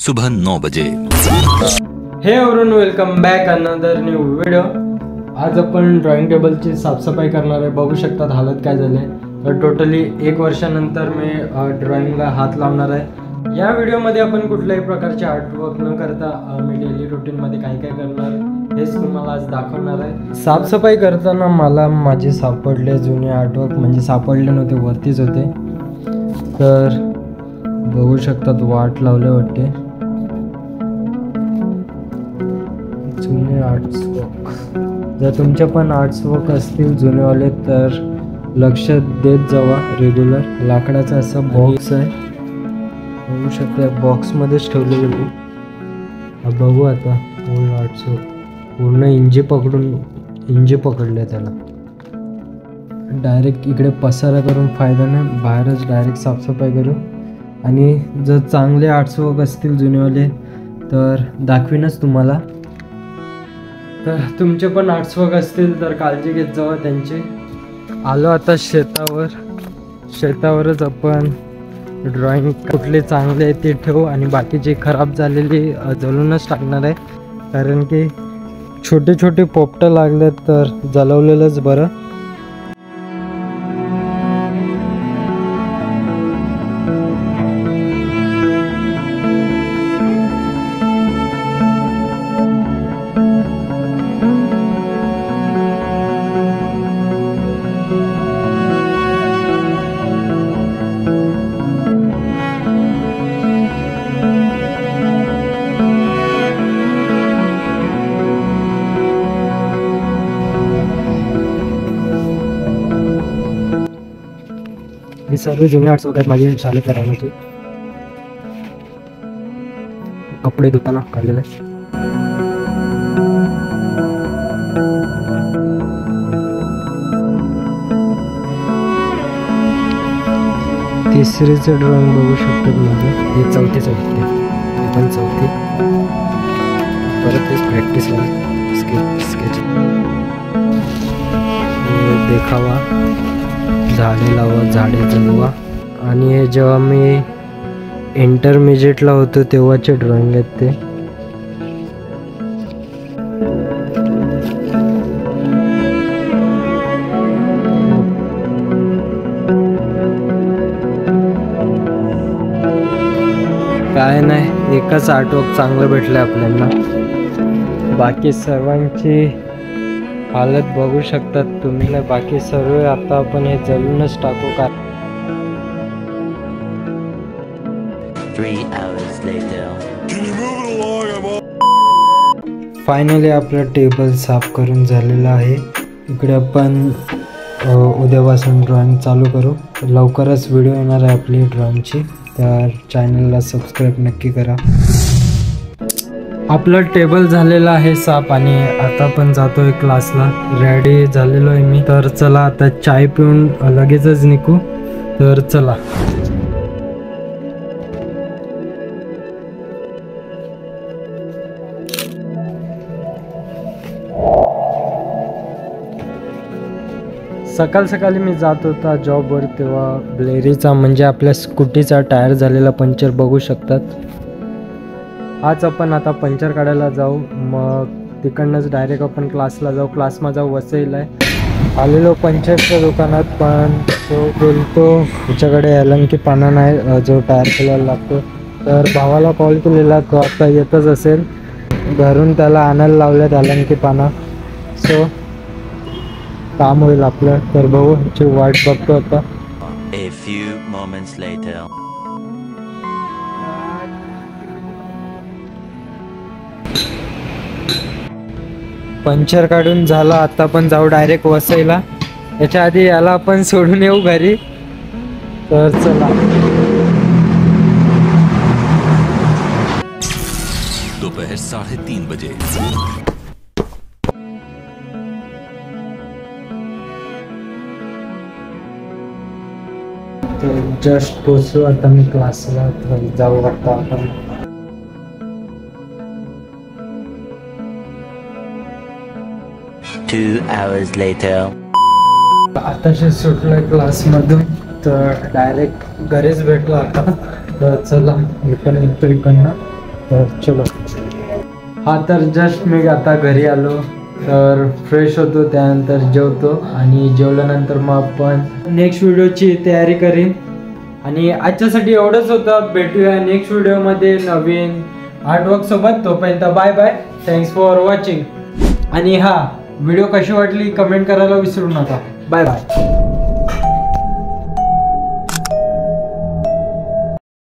सुबह 9 बजे। Hey everyone, welcome back another new video. आज आपण ड्रॉइंग टेबलची साफसफाई करणार आहे। बघू शकतात हालत काय झाले। तर टोटली 1 वर्षानंतर मी ड्रॉइंगला हात लावणार आहे। या व्हिडिओमध्ये आपण कुठल्याही प्रकारचे आर्टवर्क न करता मी डेली रुटीनमध्ये काय काय करणार हेच तुम्हाला आज दाखवणार आहे। साफसफाई करताना मला माझे सापडले जुने आर्टवर्क, म्हणजे सापडले नव्हते, वरतीच होते। तर बघू शकतात वाट लावले वाटते जुने आर्ट्सवर्क। जर तुमचे पण आर्ट्सवर्क असतील जुनेवाले तर लक्ष देत जावा रेग्युलर। लाकडाचा असा बॉक्स आहे, बघू शकता बॉक्समध्येच ठेवलेलं मी। बघू आता ओल्ड आर्ट्सवर्क पूर्ण इंजी पकडले त्याला। डायरेक्ट इकडे पसारा करून फायदा नाही, बाहेरच डायरेक्ट साफसफाई करू। आणि जर चांगले आर्ट्सवर्क असतील जुनेवाले तर दाखवीनच तुम्हाला। तर तुमचे पण आर्ट्सवर्क असतील तर काळजी घेत जावा त्यांची। आलो आता शेतावरच आपण ड्रॉइंग कुठले चांगले आहे ते ठेवू आणि बाकीचे खराब झालेली जळूनच टाकणार आहे। कारण की छोटे छोटे पोपटं लागले तर जळवलेलंच बरं। हे सर्व जुने आर्ट्सवर्क आहेत माझे शाळेतल्या टायमाचे। कपडे धुताना काढलेले आहे। तिसरीचं ड्रॉइंग बघू शकतात माझं, हे चौथीचं वाटते, हे पण चौथी। परत तेच प्रॅक्टिसला स्केच देखावा, झाडे लावा, झाडे जगवा। आणि हे जेव्हा मी इंटरमिजिएटला होतो तेव्हाचे ड्रॉइंग आहेत ते। काय नाही, एकच आर्टवर्क चांगलं भेटलं आपल्याला। बाकी सर्वांची हालत बघू शकतात तुम्ही ना। बाकी सर्व आता आपण हे जळूनच टाकू का। 3 hours later. फायनली आपलं टेबल साफ करून झालेलं आहे। इकडे आपण उद्यापासून ड्रॉइंग चालू करू। लवकरच व्हिडिओ येणार आहे आपली ड्रॉइंगची, तर चॅनलला सबस्क्राईब नक्की करा। आपलं टेबल झालेलं आहे साफ आणि आता पण जातोय क्लासला। रेडी झालेलो आहे मी। तर चला आता चाय पिऊन लगेचच निघू। तर चला। सकाळी मी जात होता जॉबवर, तेव्हा ब्लेरीचा म्हणजे आपल्या स्कूटीचा टायर झालेला पंक्चर बघू शकतात। आज आपण आता पंक्चर काढायला जाऊ, मग तिकडनंच डायरेक्ट आपण क्लासला जाऊ। क्लासमा जाऊ वसईला आहे। आलेलो पंक्चरच्या दुकानात, पण तो बोलतो त्याच्याकडे अलंकी पाना नाही जो टायर खोलायला लागतो। तर भावाला कॉल केलेला, तो आता येतच असेल घरून, त्याला आणायला लावल्यात अलंकी पाना। सो काम होईल आपलं। तर बघू, ह्याची वाट बघतो आता। A few moments later. Puncture काढून झाला, आता पण जाऊ डायरेक्ट वसईला। याच्या आधी याला आपण सोडून येऊ घरी। तर चला। दोपहर 3:30 बजे। तर जस्ट पोचलो आता मी क्लासला। तर जाऊ आता आपण। 2 hours later. आताशी सुटलोय क्लासमधून, तर डायरेक्ट घरीच भेटलो आता। तर चला मी पण निघतो इकडनं। तर चलो. हा तर जस्ट मी आता घरी आलो, तर फ्रेश होतो, त्यानंतर जेवतो आणि जेवल्यानंतर मग आपण नेक्स्ट व्हिडिओची तयारी करीन. आणि आजच्यासाठी एवढंच होतं. भेटूया नेक्स्ट व्हिडिओमध्ये नवीन आर्टवर्क सोबत. तोपर्यंत bye bye. Thanks for watching. आणि हा व्हिडिओ कशी वाटली कमेंट करायला विसरू नका. Bye bye.